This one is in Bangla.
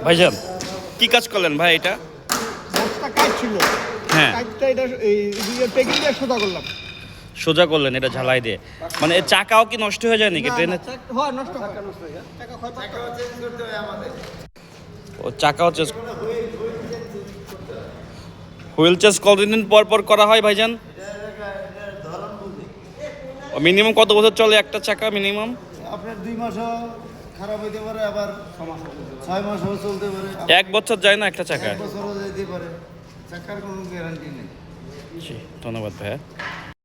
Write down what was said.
ভাইজান কি কাজ করলেন ভাই? এটা কাজ ছিল, হ্যাঁ কাজটা এটা প্যাকিং দিয়ে সোজা করলাম। সোজা করলেন এটা ঝালাই দিয়ে, মানে এর চাকাও কি নষ্ট হয়ে যায় নাকি ট্রেনে? হ্যাঁ, নষ্ট হয়, চাকা ও চাকাও চেঞ্জ, হুইল চেঞ্জ কতদিন পর পর করা হয় ভাইজান? মিনিমাম কত বছর চলে একটা চাকা মিনিমাম? আপনার 2 মাসও খারাপ হইতে পারে, আবার 6 মাসও চলতে পারে, 1 বছর যায় না একটা চাকা? 1 বছরও যেতে পারে। চাকার কোনো গ্যারান্টি নেই। জি, ধন্যবাদ ভাইয়া।